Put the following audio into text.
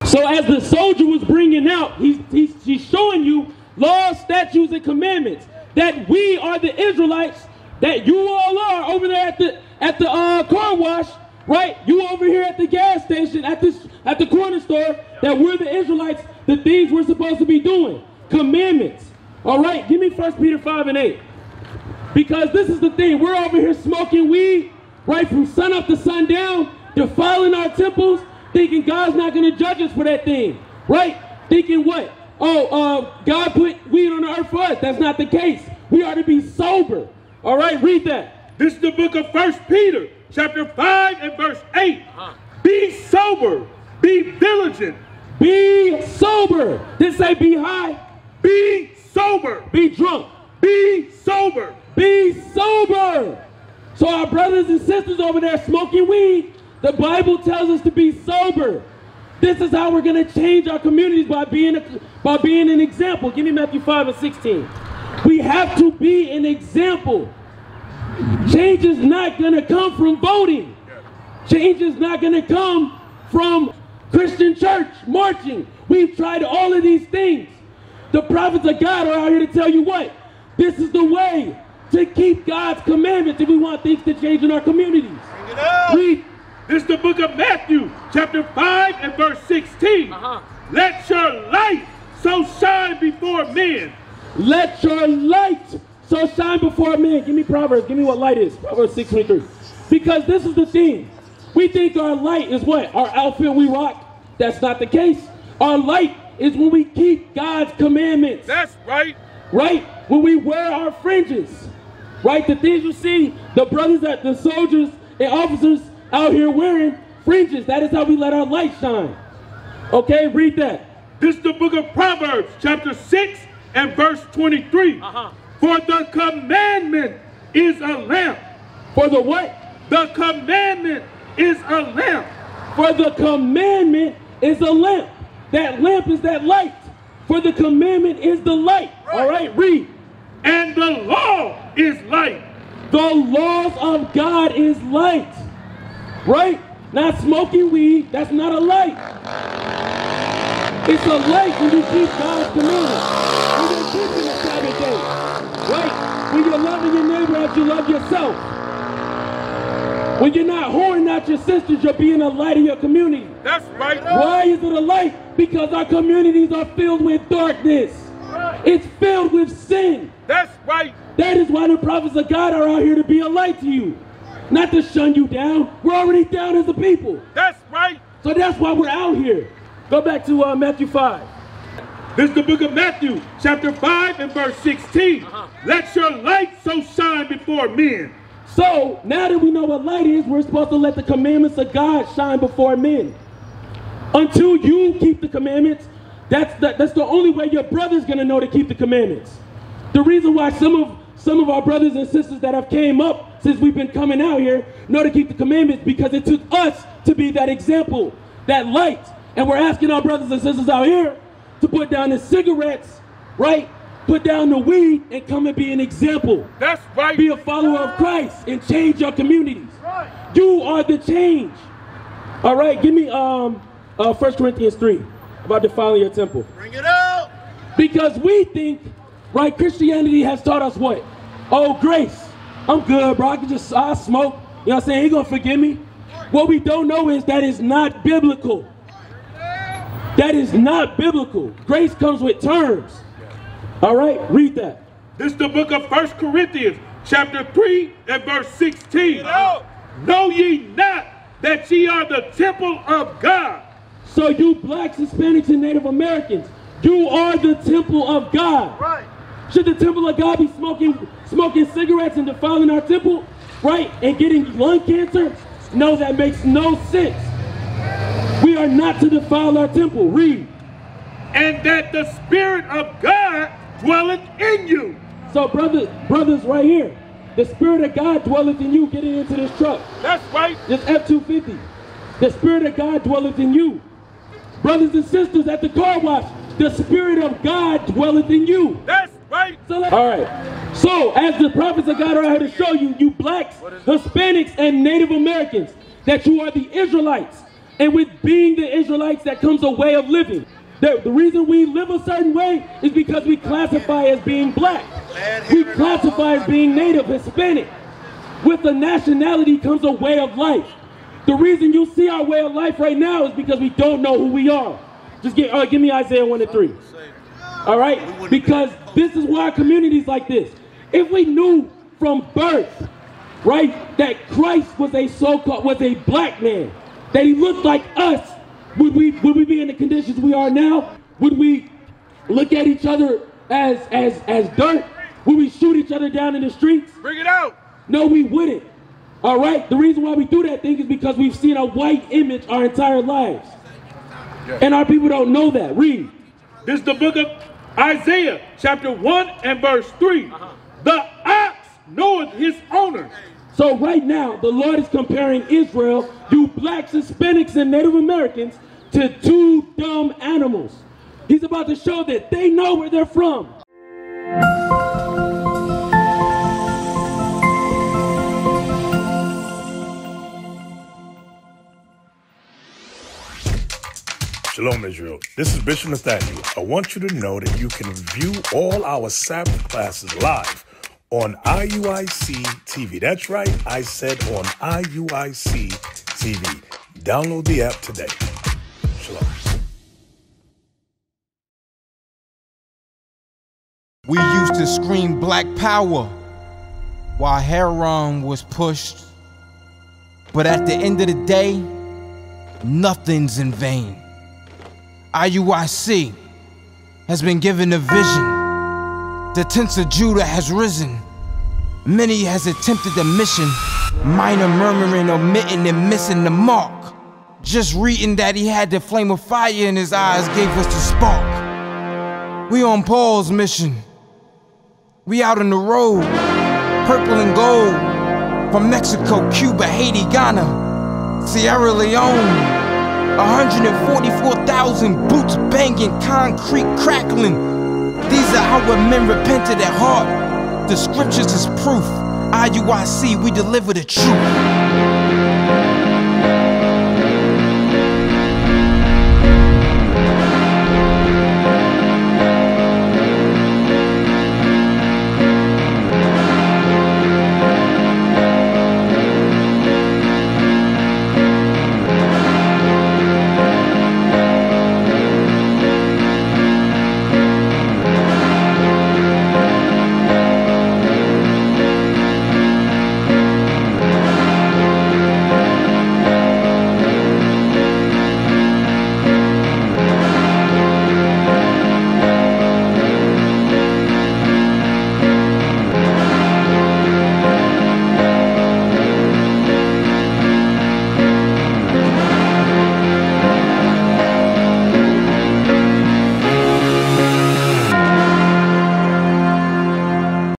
So as the soldier was bringing out, he's showing you laws, statutes, and commandments that we are the Israelites, that you all are over there at the car wash, right? You over here at the gas station, at the corner store, that we're the Israelites, the things we're supposed to be doing. Commandments. All right, give me 1 Peter 5:8. Because this is the thing, we're over here smoking weed, right, from sun up to sundown, defiling our temples, thinking God's not going to judge us for that thing, right? Thinking what? Oh, God put weed on the earth for us. That's not the case. We are to be sober. All right, read that. This is the book of 1 Peter, chapter 5 and verse 8. Be sober, be diligent. Be sober. Didn't say be high. Be sober. Be drunk. Be sober. Be sober. So our brothers and sisters over there smoking weed, the Bible tells us to be sober. This is how we're going to change our communities, by being an example. Give me Matthew 5:16. We have to be an example. Change is not going to come from voting. Change is not going to come from Christian church marching. We've tried all of these things. The prophets of God are out here to tell you what? This is the way to keep God's commandments if we want things to change in our communities. Bring it up. Read. This is the book of Matthew, chapter 5 and verse 16. Let your light so shine before men. Let your light so shine before men. Give me Proverbs. Give me what light is. Proverbs 6:23. Because this is the thing. We think our light is what? Our outfit we rock. That's not the case. Our light is when we keep God's commandments. That's right. Right? When we wear our fringes. Right? The things you see, the brothers, the soldiers and officers out here wearing fringes. That is how we let our light shine. Okay, read that. This is the book of Proverbs, chapter 6 and verse 23. For the commandment is a lamp. For the what? The commandment is a lamp. For the commandment is a lamp. That lamp is that light. For the commandment is the light. Right. All right, read. And the law is light. The laws of God is light. Right? Not smoking weed, that's not a light. It's a light when you keep God's commandments. When you're keeping the Sabbath day. Right? When you're loving your neighbor as you love yourself. When you're not whoring out your sisters, you're being a light in your community. That's right. Why is it a light? Because our communities are filled with darkness. It's filled with sin. That's right. That is why the prophets of God are out here to be a light to you. Not to shun you down. We're already down as a people. That's right. So that's why we're out here. Go back to Matthew 5. This is the book of Matthew, chapter 5 and verse 16. Let your light so shine before men. So now that we know what light is, we're supposed to let the commandments of God shine before men. Until you keep the commandments, that's the only way your brother's going to know to keep the commandments. The reason why some of our brothers and sisters that have came up since we've been coming out here know to keep the commandments, because it took us to be that example, that light. And we're asking our brothers and sisters out here to put down the cigarettes, right? Put down the weed and come and be an example. That's right. Be a follower of Christ and change your communities. Right. You are the change. All right, give me 1 Corinthians 3 about defiling your temple. Bring it out. Because we think, right, Christianity has taught us what? Oh, grace. I'm good, bro. I smoke. You know what I'm saying? He gonna forgive me. What we don't know is that is not biblical. That is not biblical. Grace comes with terms. All right, read that. This is the book of 1 Corinthians, chapter 3 and verse 16. Know ye not that ye are the temple of God? So you blacks, Hispanics, and Native Americans, you are the temple of God. Right. Should the temple of God be smoking cigarettes and defiling our temple, right, and getting lung cancer? No, that makes no sense. We are not to defile our temple. Read. And that the Spirit of God dwelleth in you. So brothers right here, the Spirit of God dwelleth in you. Getting into this truck. That's right. This F-250. The Spirit of God dwelleth in you. Brothers and sisters at the car wash, the Spirit of God dwelleth in you. That's right. So all right. So as the prophets of God are here to show you, you blacks, Hispanics, and Native Americans, that you are the Israelites. And with being the Israelites, that comes a way of living. The reason we live a certain way is because we classify as being black. We classify as being Native, Hispanic. With a nationality comes a way of life. The reason you see our way of life right now is because we don't know who we are. Just give me Isaiah 1 and 3. All right? Because this is why communities like this. If we knew from birth, right, that Christ was was a black man, that he looked like us, would we be in the conditions we are now? Would we look at each other as dirt? Would we shoot each other down in the streets? Bring it out. No, we wouldn't. All right? The reason why we do that thing is because we've seen a white image our entire lives. And our people don't know that. Read. This is the book of Isaiah, chapter 1 and verse 3. The ox knoweth his owner. So right now, the Lord is comparing Israel, you blacks, Hispanics, and Native Americans, to two dumb animals. He's about to show that they know where they're from. Shalom, Israel. This is Bishop Nathaniel. I want you to know that you can view all our Sabbath classes live on IUIC TV. That's right, I said on IUIC TV. Download the app today. Shalom. We used to scream black power while heroin was pushed. But at the end of the day, nothing's in vain. IUIC has been given a vision. The tents of Judah has risen. Many has attempted the mission, minor murmuring, omitting, and missing the mark. Just reading that he had the flame of fire in his eyes gave us the spark. We on Paul's mission. We out on the road, purple and gold, from Mexico, Cuba, Haiti, Ghana, Sierra Leone. 144,000 boots banging, concrete crackling. These are our men repented at heart. The scriptures is proof. IUIC, we deliver the truth.